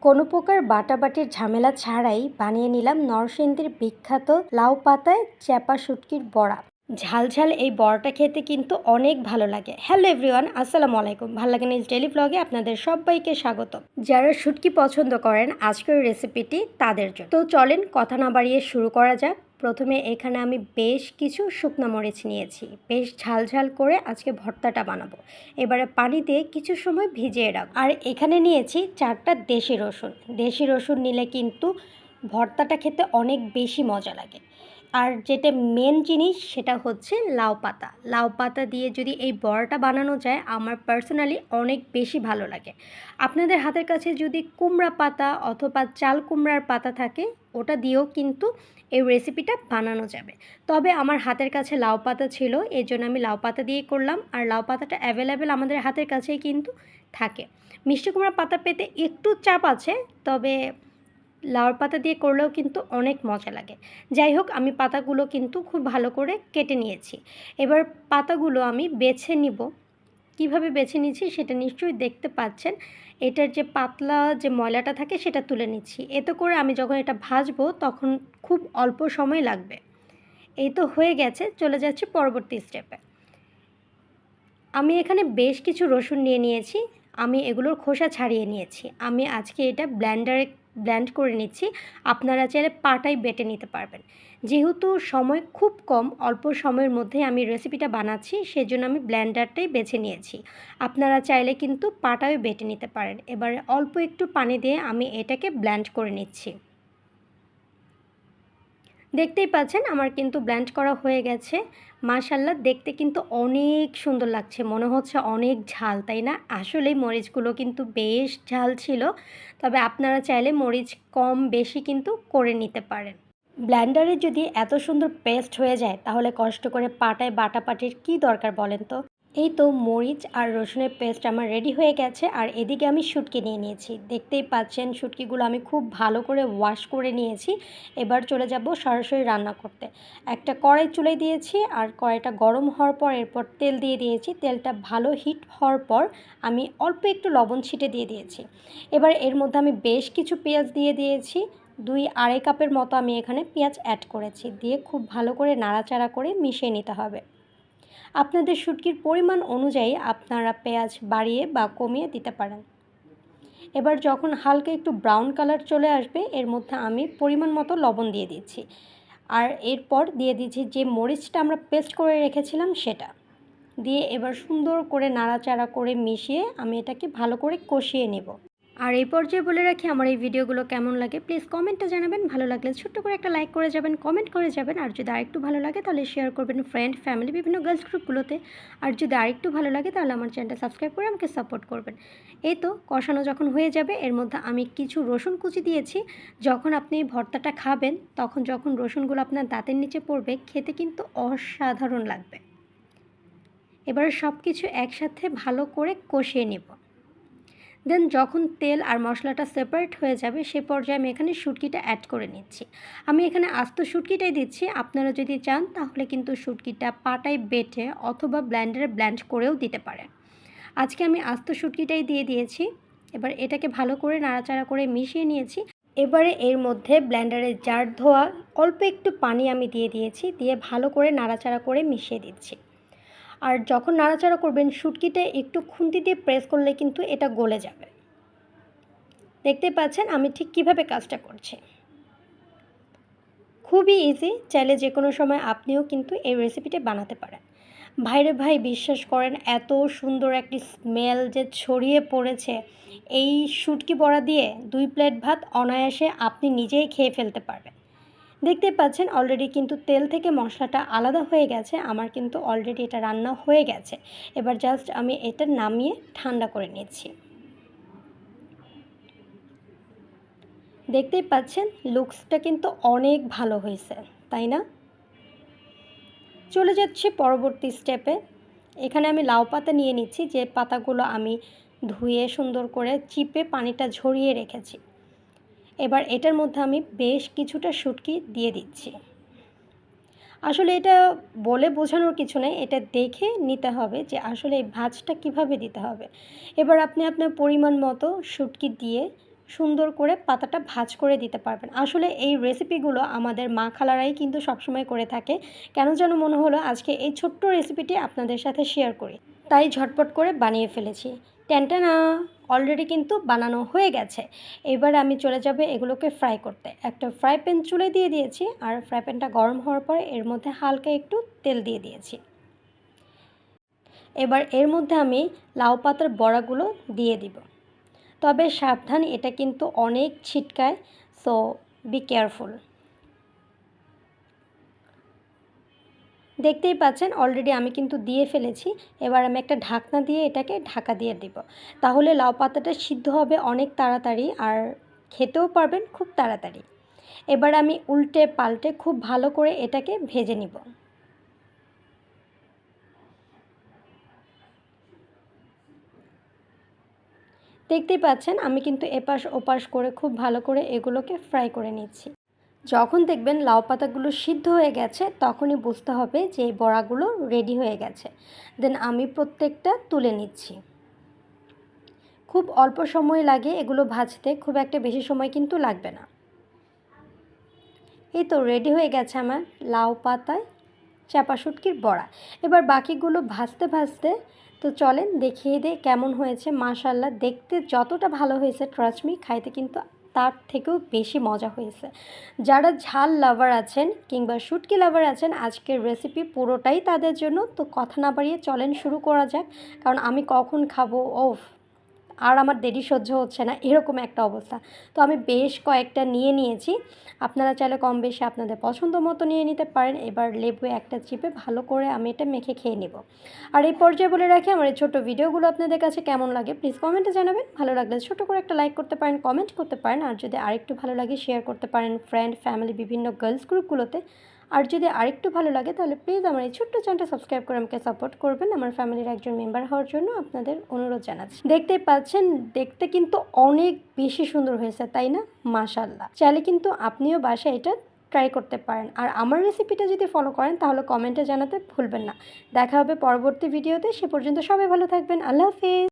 কোনো প্রকার বাটাবাটির ঝামেলা ছাড়াই বানিয়ে নিলাম নরসিংদীর বিখ্যাত লাউ পাতায় চ্যাপা শুটকির বড়া। ঝাল এই বড়াটা খেতে কিন্তু অনেক ভালো লাগে। হ্যালো এভরিওয়ান, আসসালামু আলাইকুম। ভালো লাগে নিজ ডেইলি ব্লগে আপনাদের সবাইকে স্বাগত। যারা শুটকি পছন্দ করেন আজকের রেসিপিটি তাদের জন্য। তো চলেন কথা না বাড়িয়ে শুরু করা যাক। প্রথমে এখানে আমি বেশ কিছু শুকনো মরিচ নিয়েছি, বেশ ঝাল করে আজকে ভর্তাটা বানাবো। এবারে পানি দিয়ে কিছু সময় ভিজিয়ে রাখবো। আর এখানে নিয়েছি 4টা দেশি রসুন নিলে কিন্তু ভর্তাটা খেতে অনেক বেশি মজা লাগে। আর যেটা মেন জিনিস সেটা হচ্ছে লাউ পাতা দিয়ে যদি এই বড়াটা বানানো যায় আমার পার্সোনালি অনেক বেশি ভালো লাগে। আপনাদের হাতের কাছে যদি কুমড়া পাতা অথবা চাল কুমড়ার পাতা থাকে ওটা দিয়েও কিন্তু এই রেসিপিটা বানানো যাবে। তবে আমার হাতের কাছে লাউ পাতা ছিল, এই জন্য আমি লাউ পাতা দিয়ে করলাম। আর লাউ পাতাটা অ্যাভেলেবেল আমাদের হাতের কাছেই কিন্তু থাকে। মিষ্টি কুমড়া পাতা পেতে একটু চাপ আছে, তবে লাউর পাতা দিয়ে করলেও কিন্তু অনেক মজা লাগে। যাই হোক, আমি পাতাগুলো কিন্তু খুব ভালো করে কেটে নিয়েছি। এবার পাতাগুলো আমি বেছে নিব। কিভাবে বেছে নিচ্ছি সেটা নিশ্চয়ই দেখতে পাচ্ছেন। এটার যে পাতলা যে ময়লাটা থাকে সেটা তুলে নিচ্ছি। এতে করে আমি যখন এটা ভাজবো তখন খুব অল্প সময় লাগবে। এই তো হয়ে গেছে, চলে যাচ্ছি পরবর্তী স্টেপে। আমি এখানে বেশ কিছু রসুন নিয়েছি। আমি এগুলোর খোসা ছাড়িয়ে নিয়েছি। আমি আজকে এটা ব্লেন্ডারে ব্লেন্ড করে নিচ্ছি। আপনারা চাইলে পাটায় বেটে নিতে পারবেন। যেহেতু সময় খুব কম, অল্প সময়ের মধ্যে আমি রেসিপিটা বানাচ্ছি, সেজন্য আমি ব্লেন্ডারটাই বেছে নিয়েছি। আপনারা চাইলে কিন্তু পাটায় বেটে নিতে পারেন। এবারে অল্প একটু পানি দিয়ে আমি এটাকে ব্লেন্ড করে নিচ্ছি। দেখতেই পাচ্ছেন আমার কিন্তু ব্লেন্ড করা হয়ে গেছে। মাশাআল্লাহ, দেখতে কিন্তু অনেক সুন্দর লাগছে, মনে হচ্ছে অনেক ঝাল, তাই না? আসলেই মরিচগুলো কিন্তু বেশ ঝাল ছিল। তবে আপনারা চাইলে মরিচ কম বেশি কিন্তু করে নিতে পারেন। ব্লেন্ডারে যদি এত সুন্দর পেস্ট হয়ে যায় তাহলে কষ্ট করে পাটায় বাটাবাটির কী দরকার বলেন তো? এই তো মরিচ আর রসুনের পেস্ট আমার রেডি হয়ে গেছে। আর এদিকে আমি শুটকি নিয়ে নিয়েছি। দেখতেই পাচ্ছেন শুটকিগুলো আমি খুব ভালো করে ওয়াশ করে নিয়েছি। এবার চলে যাব সরাসরি রান্না করতে। একটা কড়াই চুলায় দিয়েছি, আর কড়াইটা গরম হওয়ার পর এরপর তেল দিয়ে দিয়েছি। তেলটা ভালো হিট হওয়ার পর আমি অল্প একটু লবণ ছিটে দিয়ে দিয়েছি। এবার এর মধ্যে আমি বেশ কিছু পেঁয়াজ দিয়ে দিয়েছি। 2-2.5 কাপের মতো আমি এখানে পেঁয়াজ অ্যাড করেছি। দিয়ে খুব ভালো করে নাড়াচাড়া করে মিশিয়ে নিতে হবে। আপনাদের শুটকির পরিমাণ অনুযায়ী আপনারা পেঁয়াজ বাড়িয়ে বা কমিয়ে দিতে পারেন। এবার যখন হালকা একটু ব্রাউন কালার চলে আসবে এর মধ্যে আমি পরিমাণ মতো লবণ দিয়ে দিচ্ছি। আর এরপর দিয়ে দিচ্ছি যে মরিচটা আমরা পেস্ট করে রেখেছিলাম সেটা দিয়ে এবার সুন্দর করে নাড়াচাড়া করে মিশিয়ে আমি এটাকে ভালো করে কষিয়ে নেব। আর এই পর্যায়ে বলে রাখি, আমার এই ভিডিওগুলো কেমন লাগে প্লিজ কমেন্টে জানাবেন। ভালো লাগলে ছোট্ট করে একটা লাইক করে যাবেন, কমেন্ট করে যাবেন। আর যদি আরেকটু ভালো লাগে তাহলে শেয়ার করবেন ফ্রেন্ড, ফ্যামিলি, বিভিন্ন গার্লস গ্রুপগুলোতে। আর যদি আরেকটু ভালো লাগে তাহলে আমার চ্যানেলটা সাবস্ক্রাইব করে আমাকে সাপোর্ট করবেন। এই তো কষানো যখন হয়ে যাবে এর মধ্যে আমি কিছু রসুন কুচি দিয়েছি। যখন আপনি ভর্তাটা খাবেন তখন যখন রসুনগুলো আপনার দাঁতের নিচে পড়বে খেতে কিন্তু অসাধারণ লাগবে। এবার সব কিছু একসাথে ভালো করে কষিয়ে নেব। দেন যখন তেল আর মশলাটা সেপারেট হয়ে যাবে সে পর্যায়ে আমি এখানে শুটকিটা অ্যাড করে নিচ্ছি। আমি এখানে আস্ত শুটকিটাই দিচ্ছি। আপনারা যদি চান তাহলে কিন্তু শুটকিটা পাটায় বেটে অথবা ব্লেন্ডারে ব্লেন্ড করেও দিতে পারেন। আজকে আমি আস্ত শুটকিটাই দিয়ে দিয়েছি। এবার এটাকে ভালো করে নাড়াচাড়া করে মিশিয়ে নিয়েছি। এবারে এর মধ্যে ব্লেন্ডারে জার ধোয়া অল্প একটু পানি আমি দিয়ে দিয়েছি, দিয়ে ভালো করে নাড়াচাড়া করে মিশিয়ে দিচ্ছি। আর যখন নাড়াচাড়া করবেন শুটকিটা একটু খুন্তি দিয়ে প্রেস করলে কিন্তু এটা গলে যাবে। দেখতে পাচ্ছেন আমি ঠিক কিভাবে কাজটা করছি। খুবই ইজি, চাইলে যে কোনো সময় আপনিও কিন্তু এই রেসিপিটা বানাতে পারেন। ভাইরে ভাই, বিশ্বাস করেন এত সুন্দর একটি স্মেল যে ছড়িয়ে পড়েছে এই শুটকি বড়া দিয়ে 2 প্লেট ভাত অনায়াসে আপনি নিজেই খেয়ে ফেলতে পারবেন। দেখতে পাচ্ছেন অলরেডি কিন্তু তেল থেকে মশলাটা আলাদা হয়ে গেছে। আমার কিন্তু অলরেডি এটা রান্না হয়ে গেছে। এবার জাস্ট আমি এটা নামিয়ে ঠান্ডা করে নিচ্ছি। দেখতেই পাচ্ছেন লুকসটা কিন্তু অনেক ভালো হয়েছে, তাই না? চলে যাচ্ছি পরবর্তী স্টেপে। এখানে আমি লাউ পাতা নিয়ে নিচ্ছি, যে পাতাগুলো আমি ধুয়ে সুন্দর করে চিপে পানিটা ঝরিয়ে রেখেছি। এবার এটার মধ্যে আমি বেশ কিছুটা শুটকি দিয়ে দিচ্ছি। আসলে এটা বলে বোঝানোর কিছু নেই, এটা দেখে নিতে হবে যে আসলে এই ভাজটা কিভাবে দিতে হবে। এবার আপনি আপনার পরিমাণ মতো শুটকি দিয়ে সুন্দর করে পাতাটা ভাঁজ করে দিতে পারবেন। আসলে এই রেসিপিগুলো আমাদের মা খালারাই কিন্তু সবসময় করে থাকে। কেন যেন মনে হলো আজকে এই ছোট্ট রেসিপিটি আপনাদের সাথে শেয়ার করি। তাই ঝটপট করে বানিয়ে ফেলেছি। টেনটানা! অলরেডি কিন্তু বানানো হয়ে গেছে। এবার আমি চলে যাব এগুলোকে ফ্রাই করতে। একটা ফ্রাই প্যান চুলায় দিয়ে দিয়েছি আর ফ্রাই প্যানটা গরম হওয়ার পরে এর মধ্যে হালকা একটু তেল দিয়ে দিয়েছি। এবার এর মধ্যে আমি লাউ পাতার বড়াগুলো দিয়ে দিব। তবে সাবধান, এটা কিন্তু অনেক ছিটকায়, সো বি কেয়ারফুল। দেখতেই পাচ্ছেন অলরেডি আমি কিন্তু দিয়ে ফেলেছি। এবার আমি একটা ঢাকনা দিয়ে এটাকে ঢাকা দিয়ে দিব। তাহলে লাউ পাতাটা সিদ্ধ হবে অনেক তাড়াতাড়ি আর খেতেও পারবেন খুব তাড়াতাড়ি। এবার আমি উল্টে পাল্টে খুব ভালো করে এটাকে ভেজে নিব। দেখতেই পাচ্ছেন আমি কিন্তু এপাশ ওপাশ করে খুব ভালো করে এগুলোকে ফ্রাই করে নিচ্ছি। যখন দেখবেন লাউ পাতাগুলো সিদ্ধ হয়ে গেছে তখনই বুঝতে হবে যে এই বড়াগুলো রেডি হয়ে গেছে। দেন আমি প্রত্যেকটা তুলে নিচ্ছি। খুব অল্প সময় লাগে এগুলো ভাজতে, খুব একটা বেশি সময় কিন্তু লাগবে না। এই তো রেডি হয়ে গেছে আমার লাউ পাতায় চাপা শুটকির বড়া। এবার বাকিগুলো ভাজতে ভাজতে তো চলেন দেখিয়ে দিই কেমন হয়েছে। মাশাআল্লাহ, দেখতে যতটা ভালো হয়েছে ট্রাস্ট মি, খাইতে কিন্তু তার থেকেও বেশি মজা হয়েছে। যারা ঝাল লাভার আছেন কিংবা শুটকি লাভার আছেন, আজকের রেসিপি পুরোটাই তাদের জন্য। তো কথা না বাড়িয়ে চলেন শুরু করা যাক, কারণ আমি কখন খাবো ওফ, আর আমার দেরি সহ্য হচ্ছে না, এরকম একটা অবস্থা। তো আমি বেশ কয়েকটা নিয়ে নিয়েছি। আপনারা চাইলে কম বেশি আপনাদের পছন্দ মতো নিয়ে নিতে পারেন। এবার লেবু একটা চিপে ভালো করে আমি এটা মেখে খেয়ে নেব। আর এই পর্যায়ে বলে রাখি, আমার এই ছোটো ভিডিওগুলো আপনাদের কাছে কেমন লাগে প্লিজ কমেন্টে জানাবেন। ভালো লাগলে ছোটো করে একটা লাইক করতে পারেন, কমেন্ট করতে পারেন। আর যদি আরেকটু ভালো লাগে শেয়ার করতে পারেন ফ্রেন্ড, ফ্যামিলি, বিভিন্ন গার্লস গ্রুপগুলোতে। আর যদি আরেকটু ভালো লাগে তাহলে প্লিজ আমার এই ছোট্ট চ্যানেলটা সাবস্ক্রাইব করে আমাকে সাপোর্ট করবেন। আমার ফ্যামিলির একজন মেম্বার হওয়ার জন্য আপনাদের অনুরোধ জানাচ্ছি। দেখতেই পাচ্ছেন দেখতে কিন্তু অনেক বেশি সুন্দর হয়েছে, তাই না? মাশাআল্লাহ। চাইলে কিন্তু আপনিও বাসায় এটা ট্রাই করতে পারেন। আর আমার রেসিপিটা যদি ফলো করেন তাহলে কমেন্টে জানাতে ভুলবেন না। দেখা হবে পরবর্তী ভিডিওতে। সে পর্যন্ত সবাই ভালো থাকবেন। আল্লাহ হাফেজ।